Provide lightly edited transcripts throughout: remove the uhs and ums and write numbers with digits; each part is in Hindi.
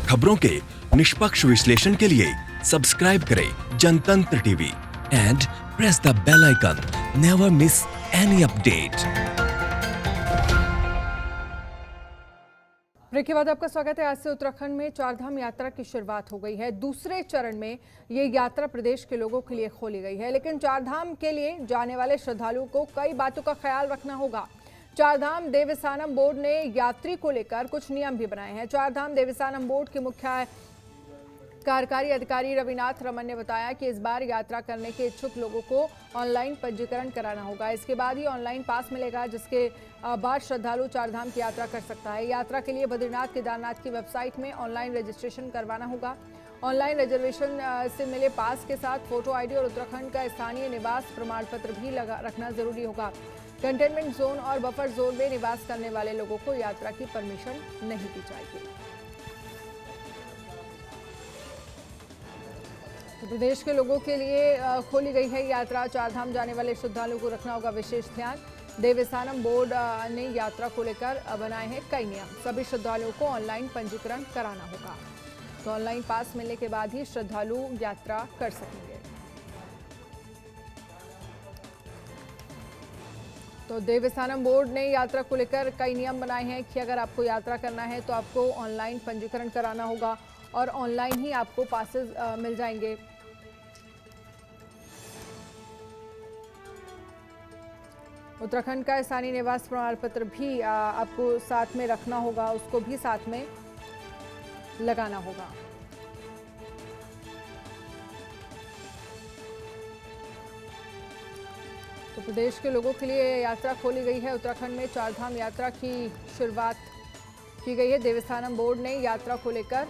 खबरों के निष्पक्ष विश्लेषण के लिए सब्सक्राइब करें Jantantra TV and press the bell icon. Never miss any update. Break के बाद आपका स्वागत है। आज से उत्तराखंड में चारधाम यात्रा की शुरुआत हो गई है। दूसरे चरण में ये यात्रा प्रदेश के लोगों के लिए खोली गई है, लेकिन चारधाम के लिए जाने वाले श्रद्धालुओं को कई बातों का ख्याल रखना होगा। चारधाम देवस्थानम बोर्ड ने यात्री को लेकर कुछ नियम भी बनाए हैं। चारधाम देवस्थानम बोर्ड के मुख्य कार्यकारी अधिकारी रविनाथ रमन ने बताया कि इस बार यात्रा करने के इच्छुक लोगों को ऑनलाइन पंजीकरण कराना होगा। इसके बाद ही ऑनलाइन पास मिलेगा, जिसके बाद श्रद्धालु चारधाम की यात्रा कर सकता है। यात्रा के लिए बद्रीनाथ केदारनाथ की वेबसाइट में ऑनलाइन रजिस्ट्रेशन करवाना होगा। ऑनलाइन रिजर्वेशन से मिले पास के साथ फोटो आईडी और उत्तराखंड का स्थानीय निवास प्रमाण पत्र भी रखना जरूरी होगा। कंटेनमेंट जोन और बफर जोन में निवास करने वाले लोगों को यात्रा की परमिशन नहीं दी जाएगी। तो प्रदेश के लोगों के लिए खोली गई है यात्रा। चारधाम जाने वाले श्रद्धालुओं को रखना होगा विशेष ध्यान। देवस्थानम बोर्ड ने यात्रा को लेकर बनाए हैं कई नियम। सभी श्रद्धालुओं को ऑनलाइन पंजीकरण कराना होगा, तो ऑनलाइन पास मिलने के बाद ही श्रद्धालु यात्रा कर सकेंगे। तो देवस्थानम बोर्ड ने यात्रा को लेकर कई नियम बनाए हैं कि अगर आपको यात्रा करना है तो आपको ऑनलाइन पंजीकरण कराना होगा और ऑनलाइन ही आपको पासेस मिल जाएंगे। उत्तराखंड का स्थानीय निवास प्रमाण पत्र भी आपको साथ में रखना होगा, उसको भी साथ में लगाना होगा। तो प्रदेश के लोगों के लिए यात्रा खोली गई है। उत्तराखंड में चारधाम यात्रा की शुरुआत की गई है। देवस्थानम बोर्ड ने यात्रा को लेकर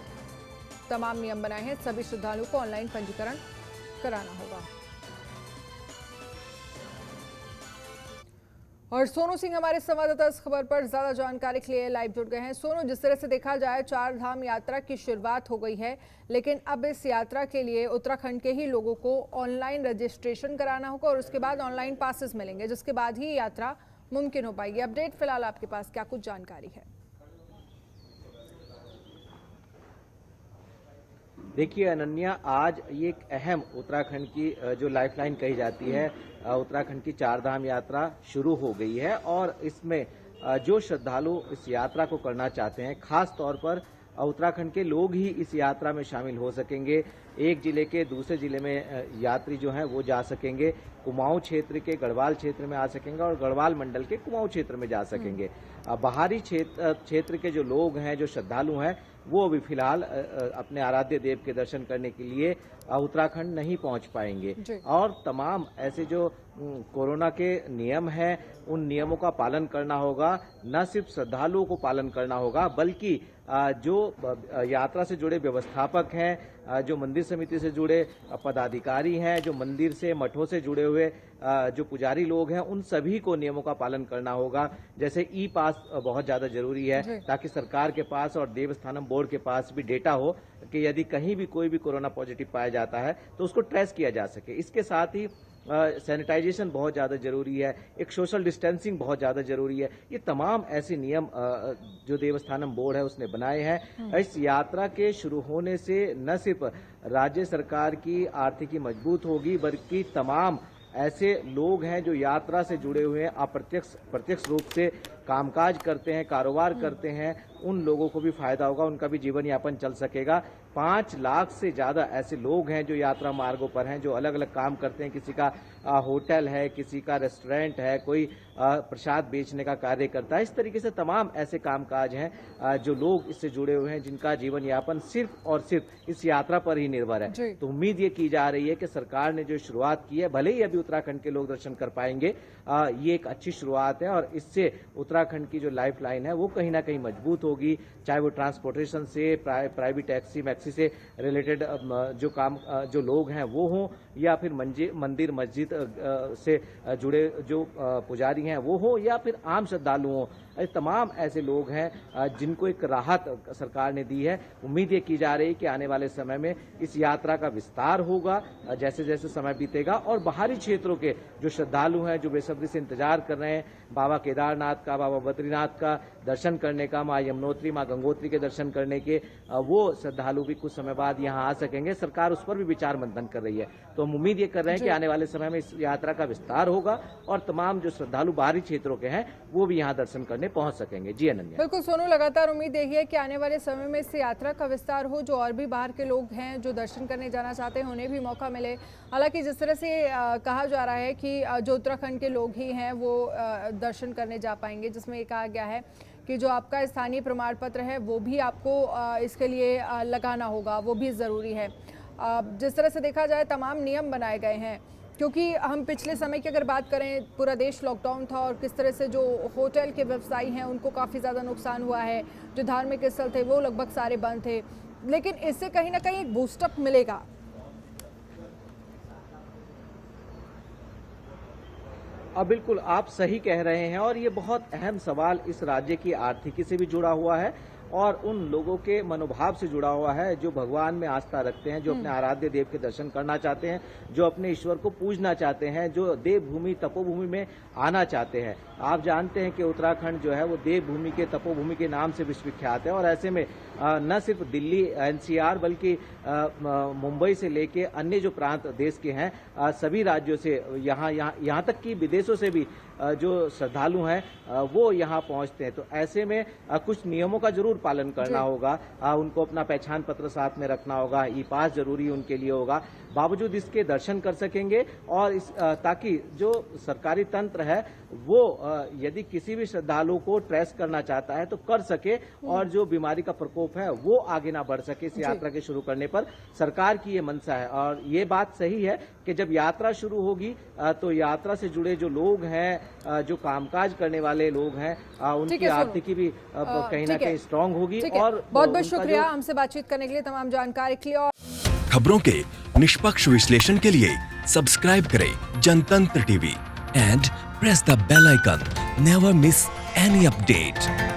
तमाम नियम बनाए हैं। सभी श्रद्धालुओं को ऑनलाइन पंजीकरण कराना होगा। और सोनू सिंह हमारे संवाददाता इस खबर पर ज्यादा जानकारी के लिए लाइव जुड़ गए हैं। सोनू, जिस तरह से देखा जाए चारधाम यात्रा की शुरुआत हो गई है, लेकिन अब इस यात्रा के लिए उत्तराखंड के ही लोगों को ऑनलाइन रजिस्ट्रेशन कराना होगा और उसके बाद ऑनलाइन पासेस मिलेंगे, जिसके बाद ही यात्रा मुमकिन हो पाएगी। अपडेट फिलहाल आपके पास क्या कुछ जानकारी है? देखिए अनन्या, आज ये एक अहम उत्तराखंड की जो लाइफलाइन कही जाती है, उत्तराखंड की चारधाम यात्रा शुरू हो गई है। और इसमें जो श्रद्धालु इस यात्रा को करना चाहते हैं, खास तौर पर उत्तराखंड के लोग ही इस यात्रा में शामिल हो सकेंगे। एक जिले के दूसरे जिले में यात्री जो हैं वो जा सकेंगे। कुमाऊं क्षेत्र के गढ़वाल क्षेत्र में आ सकेंगे और गढ़वाल मंडल के कुमाऊं क्षेत्र में जा सकेंगे। बाहरी क्षेत्र के जो लोग हैं, जो श्रद्धालु हैं, वो अभी फिलहाल अपने आराध्य देव के दर्शन करने के लिए उत्तराखंड नहीं पहुंच पाएंगे। और तमाम ऐसे जो कोरोना के नियम हैं, उन नियमों का पालन करना होगा। न सिर्फ श्रद्धालुओं को पालन करना होगा, बल्कि जो यात्रा से जुड़े व्यवस्थापक हैं, जो मंदिर समिति से जुड़े पदाधिकारी हैं, जो मंदिर से मठों से जुड़े हुए जो पुजारी लोग हैं, उन सभी को नियमों का पालन करना होगा। जैसे ई पास बहुत ज्यादा जरूरी है, ताकि सरकार के पास और देवस्थानम बोर्ड के पास भी डेटा हो कि यदि कहीं भी कोई भी कोरोना पॉजिटिव पाया जाता है तो उसको ट्रेस किया जा सके। इसके साथ ही सैनिटाइजेशन बहुत ज्यादा जरूरी है, एक सोशल डिस्टेंसिंग बहुत ज्यादा जरूरी है। ये तमाम ऐसे नियम जो देवस्थानम बोर्ड है उसने बनाए हैं। इस यात्रा के शुरू होने से न सिर्फ राज्य सरकार की आर्थिकी मजबूत होगी, बल्कि तमाम ऐसे लोग हैं जो यात्रा से जुड़े हुए हैं, प्रत्यक्ष रूप से कामकाज करते हैं, कारोबार करते हैं, उन लोगों को भी फायदा होगा, उनका भी जीवन यापन चल सकेगा। 5 लाख से ज्यादा ऐसे लोग हैं जो यात्रा मार्गों पर हैं, जो अलग अलग काम करते हैं। किसी का होटल है, किसी का रेस्टोरेंट है, कोई प्रसाद बेचने का कार्य करता है। इस तरीके से तमाम ऐसे कामकाज हैं जो लोग इससे जुड़े हुए हैं, जिनका जीवन यापन सिर्फ और सिर्फ इस यात्रा पर ही निर्भर है। तो उम्मीद ये की जा रही है कि सरकार ने जो शुरुआत की है, भले ही अभी उत्तराखंड के लोग दर्शन कर पाएंगे, ये एक अच्छी शुरुआत है और इससे उत्तराखंड की जो लाइफ लाइन है वो कहीं ना कहीं मजबूत होगी। चाहे वो ट्रांसपोर्टेशन से, प्राइवेट टैक्सी मैक्सी से रिलेटेड जो काम जो लोग हैं वो हों, या फिर मंदिर मस्जिद से जुड़े जो पुजारी हैं वो हो, या फिर आम श्रद्धालु हों। तमाम ऐसे लोग हैं जिनको एक राहत सरकार ने दी है। उम्मीद ये की जा रही है कि आने वाले समय में इस यात्रा का विस्तार होगा जैसे जैसे समय बीतेगा, और बाहरी क्षेत्रों के जो श्रद्धालु हैं, जो बेसब्री से इंतजार कर रहे हैं बाबा केदारनाथ का, बाबा बद्रीनाथ का दर्शन करने का, मां यमुनोत्री, माँ गंगोत्री के दर्शन करने के वो श्रद्धालु भी कुछ समय बाद यहाँ आ सकेंगे। सरकार उस पर भी विचार मंथन कर रही है। तो हम उम्मीद ये कर रहे हैं कि आने वाले समय में इस यात्रा का विस्तार होगा और तमाम जो श्रद्धालु बाहरी क्षेत्रों के हैं वो भी यहाँ दर्शन करने पहुंच सकेंगे। जी अनन्या। बिल्कुल सोनू, लगातार उम्मीद यही है कि आने वाले समय में इस यात्रा का विस्तार हो, जो और भी बाहर के लोग हैं जो दर्शन करने जाना चाहते हैं उन्हें भी मौका मिले। हालांकि जिस तरह से कहा जा रहा है कि जो उत्तराखंड के लोग ही हैं वो दर्शन करने जा पाएंगे, जिसमें ये कहा गया है कि जो आपका स्थानीय प्रमाण पत्र है वो भी आपको इसके लिए लगाना होगा, वो भी ज़रूरी है। जिस तरह से देखा जाए तमाम नियम बनाए गए हैं, क्योंकि हम पिछले समय की अगर बात करें, पूरा देश लॉकडाउन था और किस तरह से जो होटल के व्यवसायी हैं उनको काफ़ी ज़्यादा नुकसान हुआ है। जो धार्मिक स्थल थे वो लगभग सारे बंद थे, लेकिन इससे कहीं ना कहीं एक बूस्टअप मिलेगा। बिल्कुल आप सही कह रहे हैं और ये बहुत अहम सवाल इस राज्य की आर्थिकी से भी जुड़ा हुआ है और उन लोगों के मनोभाव से जुड़ा हुआ है जो भगवान में आस्था रखते हैं, जो अपने आराध्य देव के दर्शन करना चाहते हैं, जो अपने ईश्वर को पूजना चाहते हैं, जो देवभूमि तपोभूमि में आना चाहते हैं। आप जानते हैं कि उत्तराखंड जो है वो देवभूमि के तपोभूमि के नाम से विश्वविख्यात है और ऐसे में न सिर्फ दिल्ली एनसीआर बल्कि मुंबई से लेके अन्य जो प्रांत देश के हैं सभी राज्यों से यहाँ तक कि विदेशों से भी जो श्रद्धालु हैं वो यहाँ पहुँचते हैं। तो ऐसे में कुछ नियमों का जरूर पालन करना होगा। उनको अपना पहचान पत्र साथ में रखना होगा, ई पास जरूरी उनके लिए होगा। बावजूद इसके दर्शन कर सकेंगे और ताकि जो सरकारी तंत्र है वो यदि किसी भी श्रद्धालु को ट्रेस करना चाहता है तो कर सके और जो बीमारी का प्रकोप है वो आगे ना बढ़ सके। इस यात्रा के शुरू करने पर सरकार की ये मंशा है और ये बात सही है कि जब यात्रा शुरू होगी तो यात्रा से जुड़े जो लोग हैं, जो कामकाज करने वाले लोग हैं, उनकी आर्थिकी भी कहीं ना कहीं स्ट्रांग होगी। और बहुत बहुत शुक्रिया हमसे बातचीत करने के लिए, तमाम जानकारी के लिए। और खबरों के निष्पक्ष विश्लेषण के लिए सब्सक्राइब करें Jantantra TV and press the bell icon. Never miss any update.